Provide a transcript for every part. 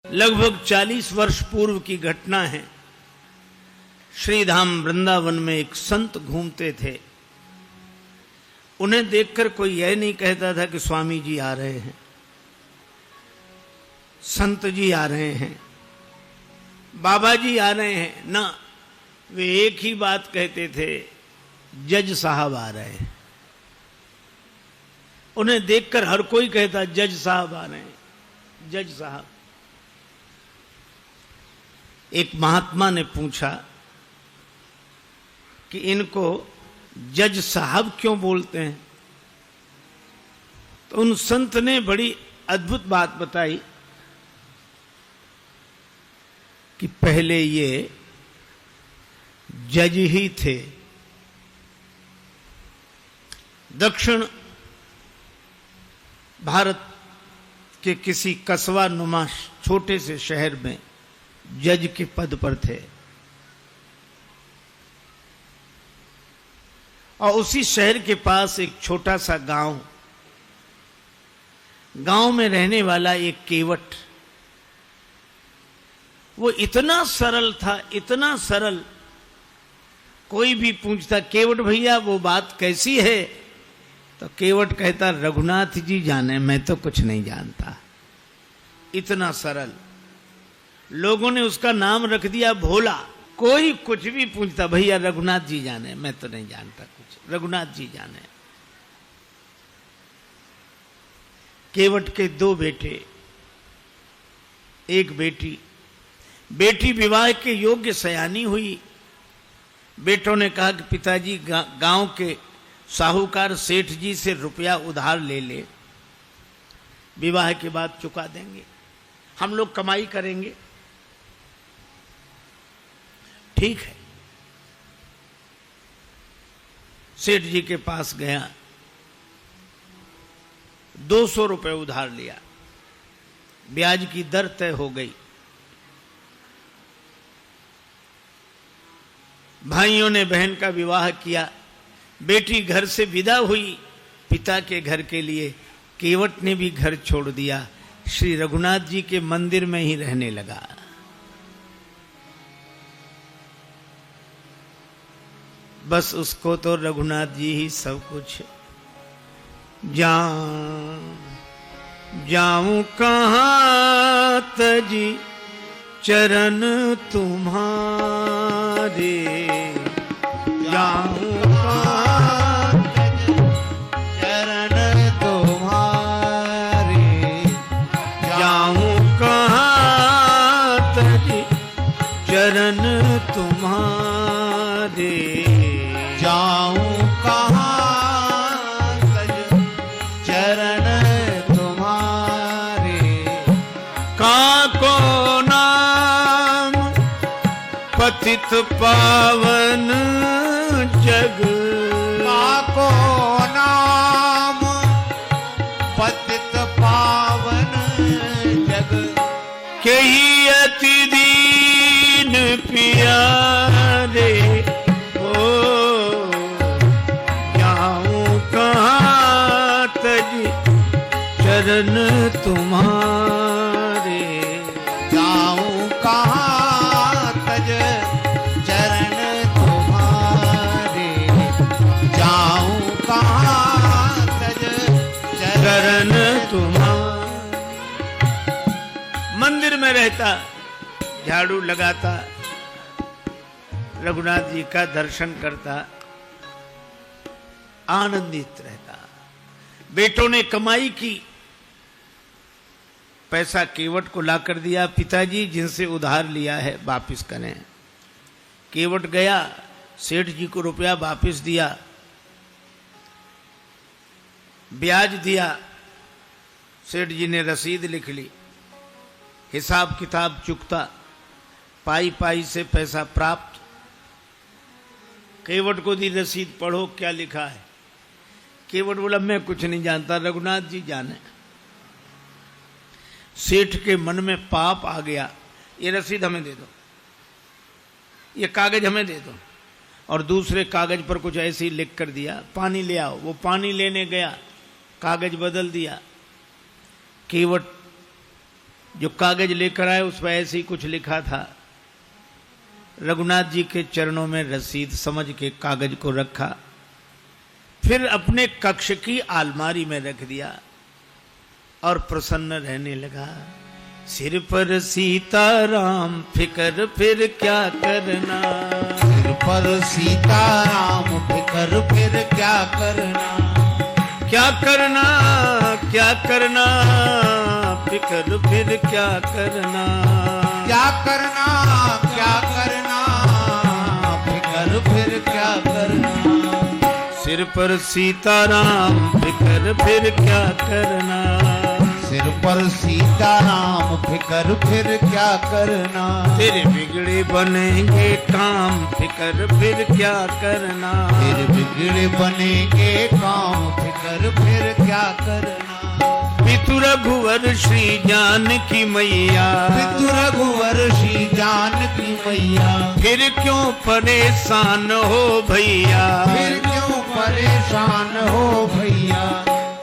लगभग 40 वर्ष पूर्व की घटना है। श्रीधाम वृंदावन में एक संत घूमते थे। उन्हें देखकर कोई यह नहीं कहता था कि स्वामी जी आ रहे हैं, संत जी आ रहे हैं, बाबा जी आ रहे हैं। ना, वे एक ही बात कहते थे, जज साहब आ रहे हैं। उन्हें देखकर हर कोई कहता जज साहब आ रहे हैं, जज साहब। एक महात्मा ने पूछा कि इनको जज साहब क्यों बोलते हैं? तो उन संत ने बड़ी अद्भुत बात बताई कि पहले ये जज ही थे। दक्षिण भारत के किसी कस्बा नुमा छोटे से शहर में जज के पद पर थे और उसी शहर के पास एक छोटा सा गांव में रहने वाला एक केवट, वो इतना सरल था, इतना सरल। कोई भी पूछता केवट भैया वो बात कैसी है, तो केवट कहता रघुनाथ जी जाने, मैं तो कुछ नहीं जानता। इतना सरल। लोगों ने उसका नाम रख दिया भोला। कोई कुछ भी पूछता भैया रघुनाथ जी जाने, मैं तो नहीं जानता कुछ, रघुनाथ जी जाने। केवट के 2 बेटे, एक बेटी। बेटी विवाह के योग्य सयानी हुई। बेटों ने कहा कि पिताजी गांव के साहूकार सेठ जी से रुपया उधार ले ले, विवाह के बाद चुका देंगे, हम लोग कमाई करेंगे। ठीक है। सेठ जी के पास गया, 200 रुपए उधार लिया, ब्याज की दर तय हो गई। भाइयों ने बहन का विवाह किया। बेटी घर से विदा हुई पिता के घर के लिए। केवट ने भी घर छोड़ दिया, श्री रघुनाथ जी के मंदिर में ही रहने लगा। बस उसको तो रघुनाथ जी ही सब कुछ। जाऊं कहां तजी चरण तुम्हारे, जाऊं कहां तजी चरण तुम्हारे, जाऊं कहां तजी चरण तुम्हारे, जाऊं कहां तज चरण तुम्हारे। काको नाम पतित पावन जग, काको नाम पतित पावन जग, केही अति दीन प्यारे। चरण तुम्हारे, जाऊं कहां तज चरण तुम्हारे, जाऊं कहां तज चरण तुम्हारे। मंदिर में रहता, झाड़ू लगाता, रघुनाथ जी का दर्शन करता, आनंदित रहता। बेटों ने कमाई की, पैसा केवट को लाकर दिया, पिताजी जिनसे उधार लिया है वापस करें। केवट गया, सेठ जी को रुपया वापस दिया, ब्याज दिया। सेठ जी ने रसीद लिख ली, हिसाब किताब चुकता, पाई पाई से पैसा प्राप्त। केवट को दी रसीद, पढ़ो क्या लिखा है। केवट बोला मैं कुछ नहीं जानता, रघुनाथ जी जाने। सेठ के मन में पाप आ गया, ये रसीद हमें दे दो, ये कागज हमें दे दो। और दूसरे कागज पर कुछ ऐसे ही लिख कर दिया, पानी ले आओ। वो पानी लेने गया, कागज बदल दिया। केवट जो कागज लेकर आए उस पर ऐसे ही कुछ लिखा था। रघुनाथ जी के चरणों में रसीद समझ के कागज को रखा, फिर अपने कक्ष की अलमारी में रख दिया और प्रसन्न रहने लगा। सिर पर सीताराम फिकर फिर क्या करना, सिर पर सीताराम फिकर फिर क्या करना, क्या करना क्या करना, फिकर फिर क्या करना, क्या करना क्या करना, फिकर फिर क्या करना। सिर पर सीताराम फिकर फिर क्या करना, सिर पर सीताराम फिकर फिर क्या करना। तेरे बिगड़े बनेंगे काम फिकर फिर क्या करना, तेरे बिगड़े बनेंगे काम फिकर फिर क्या करना। पितु रघुवर श्री जानकी मैया, पितु रघुवर श्री जानकी मैया, फिर क्यों परेशान हो भैया, फिर क्यों परेशान हो भैया।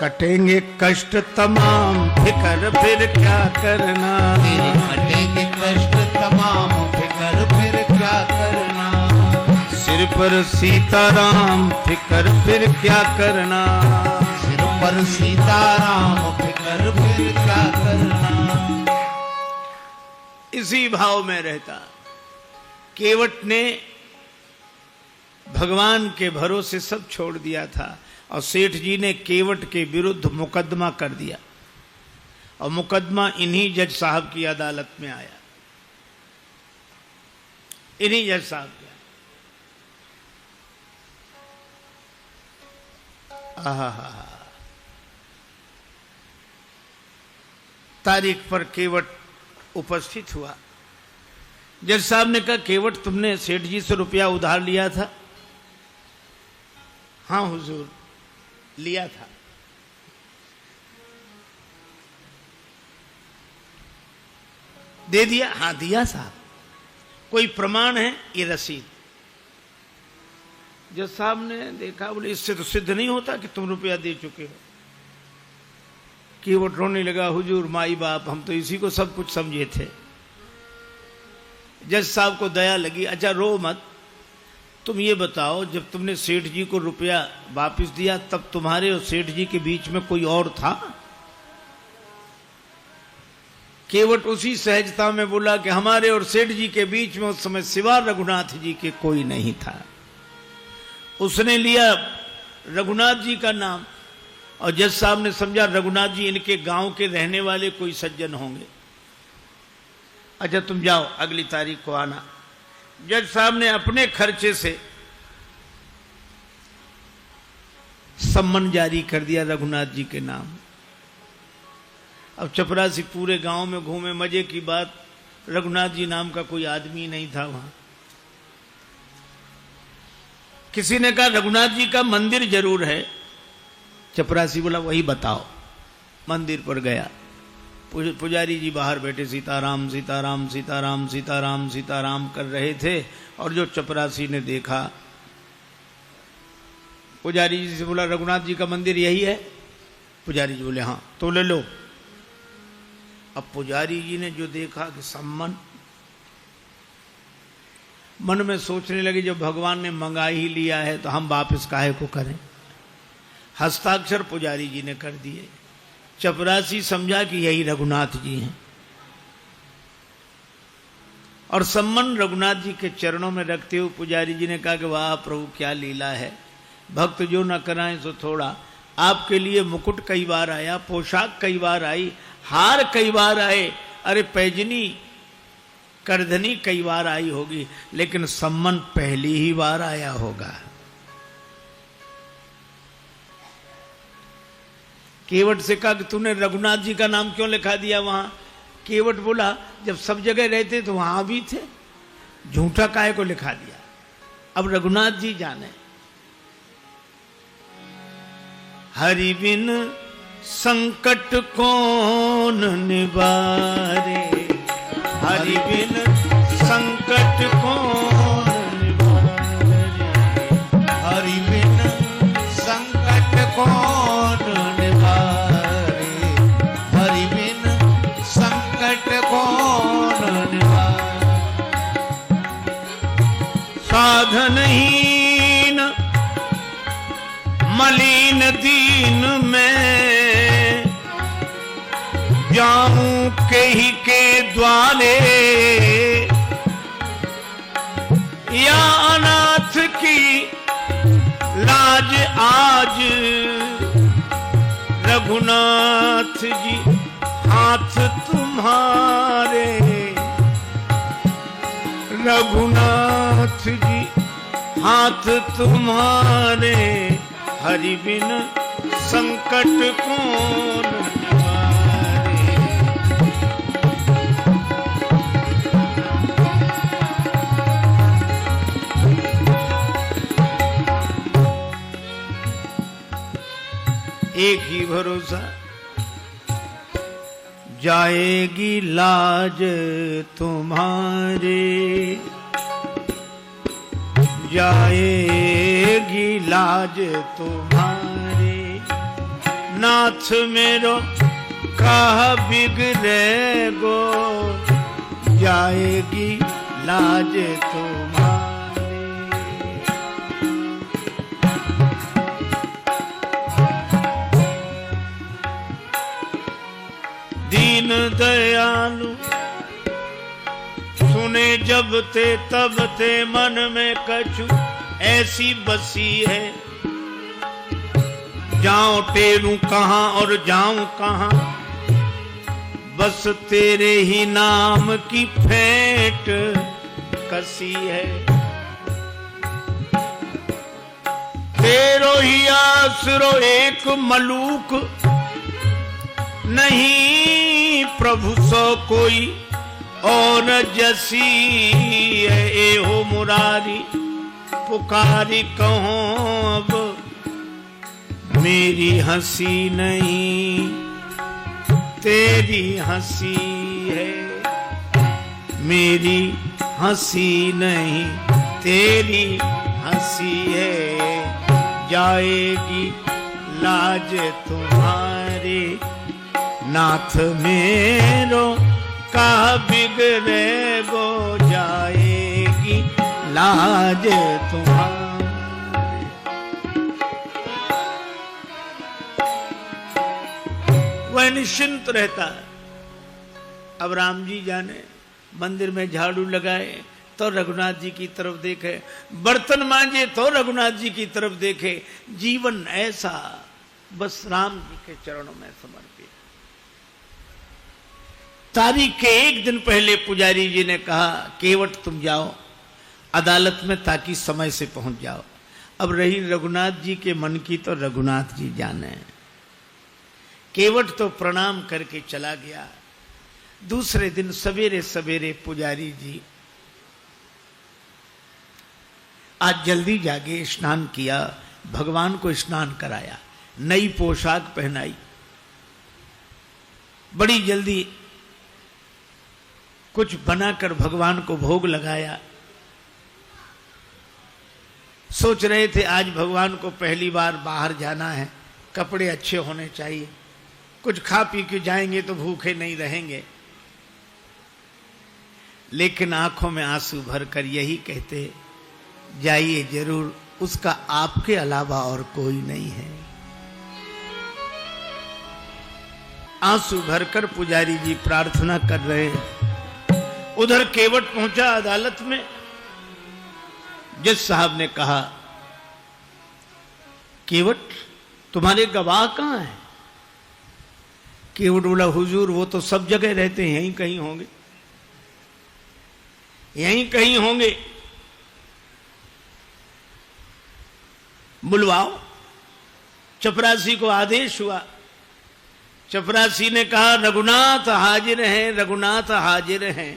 कटेंगे कष्ट तमाम फिकर फिर क्या करना, तेरे कटेंगे कष्ट तमाम फिकर फिर क्या करना। सिर पर सीताराम फिकर फिर क्या करना, सिर पर सीताराम फिकर फिर क्या करना। इसी भाव में रहता केवट ने भगवान के भरोसे सब छोड़ दिया था और सेठ जी ने केवट के विरुद्ध मुकदमा कर दिया और मुकदमा इन्हीं जज साहब की अदालत में आया, इन्हीं जज साहब के। तारीख पर केवट उपस्थित हुआ। जज साहब ने कहा, केवट तुमने सेठ जी से रुपया उधार लिया था? हाँ हुजूर, लिया था। दे दिया? हाँ दिया साहब। कोई प्रमाण है? ये रसीद। जज साहब ने देखा, बोले इससे तो सिद्ध नहीं होता कि तुम रुपया दे चुके हो। केवट रोने लगा, हुजूर माई बाप हम तो इसी को सब कुछ समझे थे। जज साहब को दया लगी, अच्छा रो मत, तुम ये बताओ जब तुमने सेठ जी को रुपया वापस दिया तब तुम्हारे और सेठ जी के बीच में कोई और था? केवट उसी सहजता में बोला कि हमारे और सेठ जी के बीच में उस समय सिवा रघुनाथ जी के कोई नहीं था। उसने लिया रघुनाथ जी का नाम और जज साहब ने समझा रघुनाथ जी इनके गांव के रहने वाले कोई सज्जन होंगे। अच्छा तुम जाओ, अगली तारीख को आना। जज साहब ने अपने खर्चे से सम्मन जारी कर दिया रघुनाथ जी के नाम। अब चपरासी पूरे गांव में घूमे, मजे की बात, रघुनाथ जी नाम का कोई आदमी नहीं था वहां। किसी ने कहा रघुनाथ जी का मंदिर जरूर है। चपरासी बोला वही बताओ। मंदिर पर गया, पुजारी जी बाहर बैठे सीताराम सीताराम सीताराम सीताराम सीताराम कर रहे थे और जो चपरासी ने देखा, पुजारी जी से बोला रघुनाथ जी का मंदिर यही है? पुजारी जी बोले हाँ। तो ले लो। अब पुजारी जी ने जो देखा कि सम्मन, मन में सोचने लगे जब भगवान ने मंगा ही लिया है तो हम वापस काहे को करें। हस्ताक्षर पुजारी जी ने कर दिए। चपरासी समझा कि यही रघुनाथ जी हैं और सम्मन रघुनाथ जी के चरणों में रखते हुए पुजारी जी ने कहा कि वाह प्रभु क्या लीला है, भक्त जो न कराएं सो थोड़ा। आपके लिए मुकुट कई बार आया, पोशाक कई बार आई, हार कई बार आए, अरे पैजनी करधनी कई बार आई होगी, लेकिन सम्मन पहली ही बार आया होगा। केवट से कहा कि तूने रघुनाथ जी का नाम क्यों लिखा दिया वहां? केवट बोला जब सब जगह रहते तो वहां भी थे, झूठा काहे को लिखा दिया। अब रघुनाथ जी जाने। हरि बिन संकट कौन निवारे, हरि बिन संकट कौन निवारे, हरि बिन संकट कौन निवारे, हरि बिन संकट साधनहीन मलिन दीन में जाऊं कहीं के द्वारे या अनाथ की लाज आज रघुनाथ जी हाथ तुम्हारे रघुनाथ जी हाथ तुम्हारे हरि बिन संकट कौन निवारे। एक ही भरोसा जाएगी लाज तुम्हारे जाएगी लाज तुम्हारे नाथ मेरो कह बिगड़े गो जाएगी लाज तुम्हारे। दीन दयालु सुने जब ते तब ते मन में कछु ऐसी बसी है जाऊं टेरूं कहां और जाऊं कहां बस तेरे ही नाम की फेंट कसी है। तेरो ही आसरो एक मलूक नहीं प्रभु सो कोई और जसी है ए हो मुरारी पुकारी कहो अब मेरी हंसी नहीं तेरी हंसी है मेरी हंसी नहीं तेरी हंसी है जाएगी लाज तुम्हारी नाथ मेरो का बिगड़े गो जाएगी लाज तुम्हारी। वह निश्चिंत रहता है। अब राम जी जाने मंदिर में झाड़ू लगाए तो रघुनाथ जी की तरफ देखे बर्तन मांजे तो रघुनाथ जी की तरफ देखे जीवन ऐसा बस राम जी के चरणों में समर्पित। तारीख के एक दिन पहले पुजारी जी ने कहा केवट तुम जाओ अदालत में ताकि समय से पहुंच जाओ। अब रही रघुनाथ जी के मन की तो रघुनाथ जी जाने। केवट तो प्रणाम करके चला गया। दूसरे दिन सवेरे सवेरे पुजारी जी आज जल्दी जागे स्नान किया भगवान को स्नान कराया नई पोशाक पहनाई बड़ी जल्दी कुछ बनाकर भगवान को भोग लगाया। सोच रहे थे आज भगवान को पहली बार बाहर जाना है कपड़े अच्छे होने चाहिए कुछ खा पी के जाएंगे तो भूखे नहीं रहेंगे। लेकिन आंखों में आंसू भरकर यही कहते जाइए जरूर उसका आपके अलावा और कोई नहीं है। आंसू भरकर पुजारी जी प्रार्थना कर रहे हैं। उधर केवट पहुंचा अदालत में। जज साहब ने कहा केवट तुम्हारे गवाह कहां हैं? केवट बोला हुजूर वो तो सब जगह रहते हैं यहीं कहीं होंगे यहीं कहीं होंगे। बुलवाओ। चपरासी को आदेश हुआ। चपरासी ने कहा रघुनाथ हाजिर हैं रघुनाथ हाजिर हैं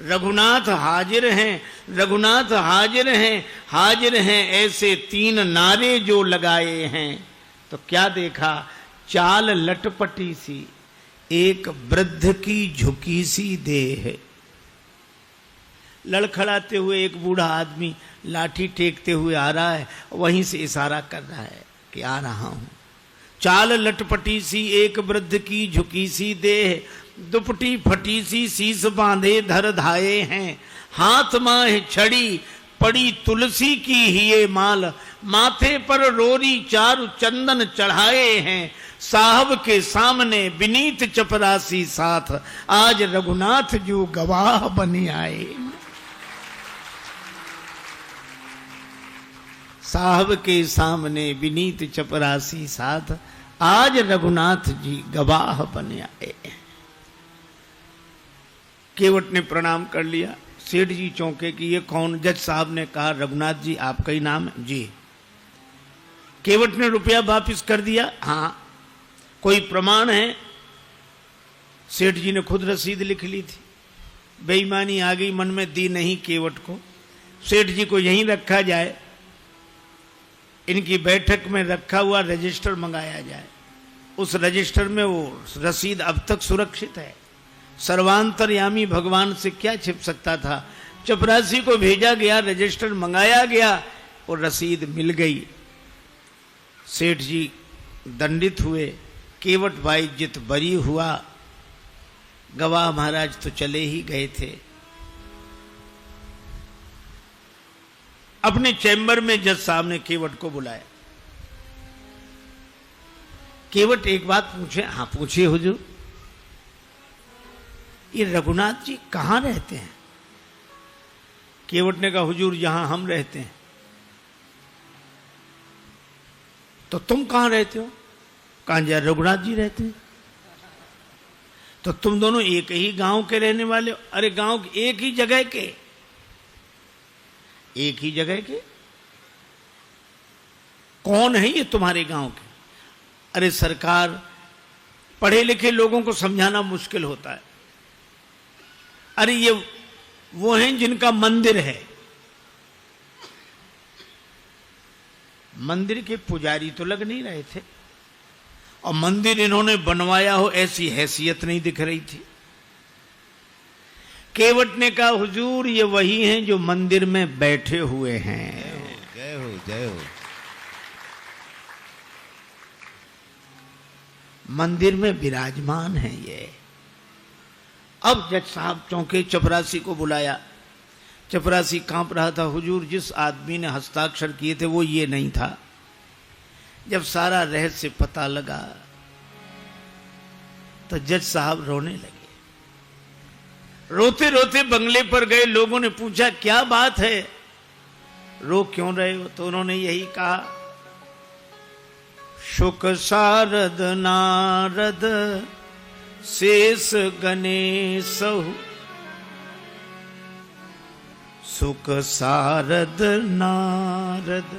रघुनाथ हाजिर हैं रघुनाथ हाजिर हैं हाजिर हैं ऐसे 3 नारे जो लगाए हैं तो क्या देखा चाल लटपटी सी एक वृद्ध की झुकी सी देह। लड़खड़ाते हुए एक बूढ़ा आदमी लाठी टेकते हुए आ रहा है वहीं से इशारा कर रहा है कि आ रहा हूं। चाल लटपटी सी एक वृद्ध की झुकी सी देह दुपटी फटी सी शीस बांधे धर धाये हैं हाथ माह छड़ी पड़ी तुलसी की ही ये माल, माथे पर रोरी चारु चंदन चढ़ाए हैं, साहब के सामने विनीत चपरासी साथ, आज रघुनाथ जो गवाह बनी आए। साहब के सामने विनीत चपरासी साथ, आज रघुनाथ जी गवाह बने आए। केवट ने प्रणाम कर लिया। सेठ जी चौंके कि ये कौन? जज साहब ने कहा रघुनाथ जी आपका ही नाम है? जी। केवट ने रुपया वापिस कर दिया। हाँ। कोई प्रमाण है? सेठ जी ने खुद रसीद लिख ली थी। बेईमानी आ गई मन में, दी नहीं केवट को। सेठ जी को यहीं रखा जाए, इनकी बैठक में रखा हुआ रजिस्टर मंगाया जाए। उस रजिस्टर में वो रसीद अब तक सुरक्षित है। सर्वांतरयामी भगवान से क्या छिप सकता था? चपरासी को भेजा गया, रजिस्टर मंगाया गया और रसीद मिल गई। सेठ जी दंडित हुए, केवट भाई जित बरी हुआ। गवाह महाराज तो चले ही गए थे। अपने चैम्बर में जज साहब ने केवट को बुलाया। केवट एक बात पूछे। हाँ पूछिए हुजूर। ये रघुनाथ जी कहां रहते हैं? केवट ने कहा हुजूर यहां हम रहते हैं। तो तुम कहां रहते हो? कहां जा रघुनाथ जी रहते हैं। तो तुम दोनों एक ही गांव के रहने वाले हो? अरे गांव एक ही जगह के। एक ही जगह के? कौन है ये तुम्हारे गांव के? अरे सरकार, पढ़े लिखे लोगों को समझाना मुश्किल होता है। अरे ये वो हैं जिनका मंदिर है। मंदिर के पुजारी तो लग नहीं रहे थे, और मंदिर इन्होंने बनवाया हो ऐसी हैसियत नहीं दिख रही थी। केवट ने कहा हुजूर ये वही हैं जो मंदिर में बैठे हुए हैं। जय हो जय हो। मंदिर में विराजमान है ये। अब जज साहब चौंके, चपरासी को बुलाया। चपरासी कांप रहा था। हुजूर जिस आदमी ने हस्ताक्षर किए थे वो ये नहीं था। जब सारा रहस्य पता लगा तो जज साहब रोने लगे। रोते रोते बंगले पर गए। लोगों ने पूछा क्या बात है, रो क्यों रहे हो? तो उन्होंने यही कहा, शुक सारद नारद शेष गणेश, सुख सारद नारद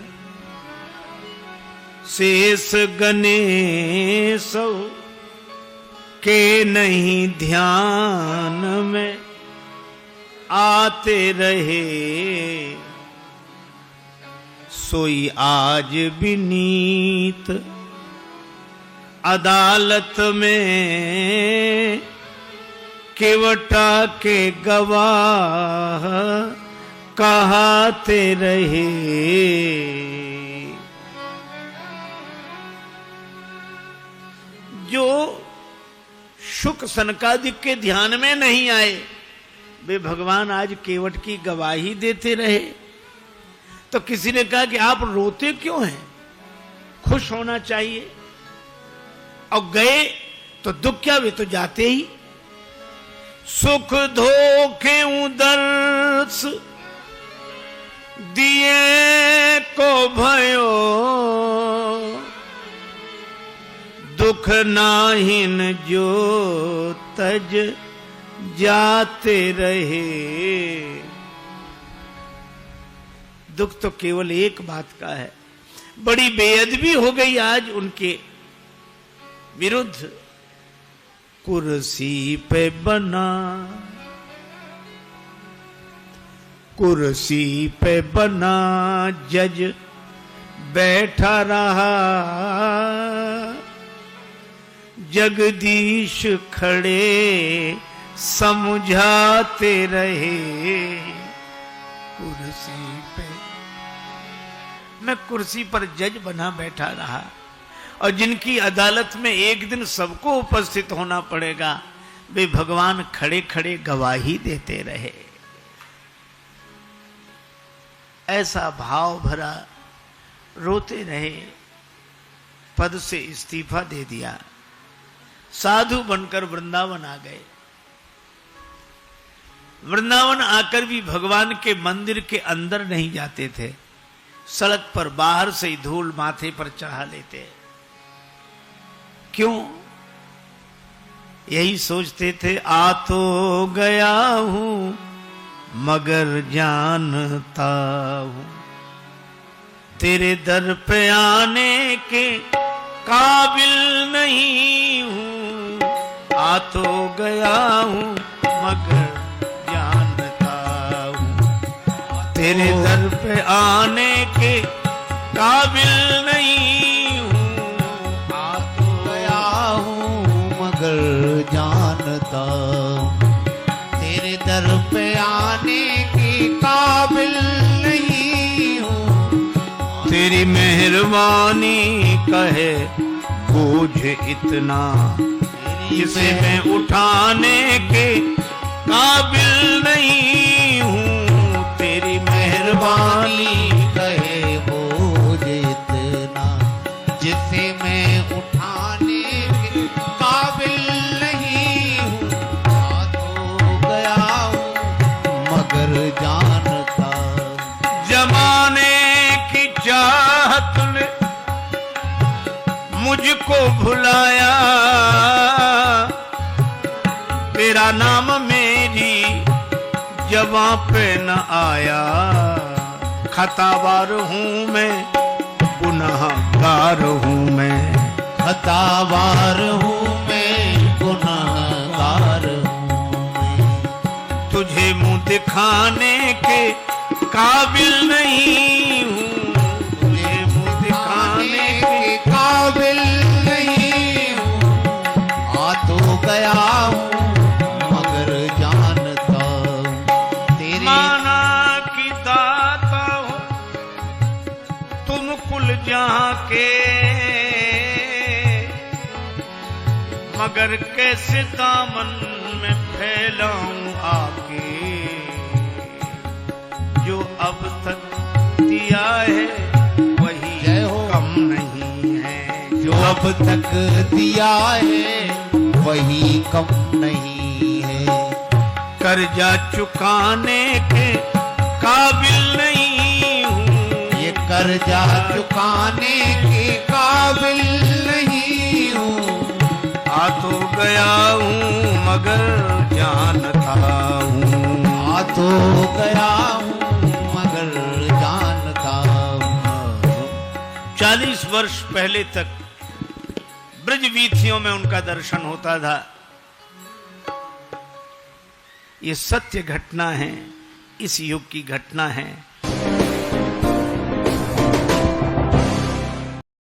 शेष गणेश, के नहीं ध्यान में आते रहे, सोई आज विनीत अदालत में, केवटा के गवाह कहाते रहे। जो शुक सनकादिक के ध्यान में नहीं आए वे भगवान आज केवट की गवाही देते रहे। तो किसी ने कहा कि आप रोते क्यों हैं, खुश होना चाहिए। और गए तो दुख क्या, वे तो जाते ही। सुख धोखे दर्श दिए को भयो, दुख नाहिन जो तज जाते रहे। दुख तो केवल एक बात का है, बड़ी बेअदबी हो गई आज उनके विरुद्ध। कुर्सी पे बना, कुर्सी पे बना जज बैठा रहा, जगदीश खड़े समझाते रहे। कुर्सी पे मैं कुर्सी पर जज बना बैठा रहा, और जिनकी अदालत में एक दिन सबको उपस्थित होना पड़ेगा वे भगवान खड़े खड़े गवाही देते रहे। ऐसा भाव भरा रोते रहे, पद से इस्तीफा दे दिया, साधु बनकर वृंदावन आ गए। वृंदावन आकर भी भगवान के मंदिर के अंदर नहीं जाते थे, सड़क पर बाहर से ही धूल माथे पर चढ़ा लेते। क्यों? यही सोचते थे, आ तो गया हूं मगर जानता हूं तेरे दर पे आने के काबिल नहीं हूं। आ तो गया हूं मगर जानता हूं तेरे दर पे आने के काबिल नहीं हूं। आ तो गया हूं मगर जानता हूं तेरे दर पे आने के काबिल नहीं हूं। तेरी मेहरबानी कहे बोझ इतना जिसे मैं उठाने के काबिल नहीं हूं। तेरी मेहरबानी कहे बोझ इतना जिसे मैं उठाने के काबिल नहीं हूं। आ तो गया हूं मगर जानता जमाने की चाहत ने मुझको भुलाया, तेरा नाम मेरी जबां पे न आया। खतावार हूं मैं, गुनाहगार हूं मैं, खतावार हूं मैं, गुनाहगार हूं मैं। तुझे मुंह दिखाने के काबिल नहीं हूं। तुझे मुंह दिखाने के काबिल नहीं हूं। आ तो गया हूं मगर जानता हूं तेरी माना की दाता हो तुम कुल जहां के, मगर कैसे दामन में फैलाऊं आके। जो अब तक दिया है वही जय हो। कम नहीं है। जो अब तक दिया है वही कम नहीं है। कर्जा चुकाने के काबिल नहीं हूं। ये कर्जा चुकाने के काबिल नहीं हूं। आ तो गया हूं मगर जानता हूं। आ तो गया हूं मगर जानता हूं। 40 वर्ष पहले तक ब्रज वीथियों में उनका दर्शन होता था। ये सत्य घटना है, इस युग की घटना है।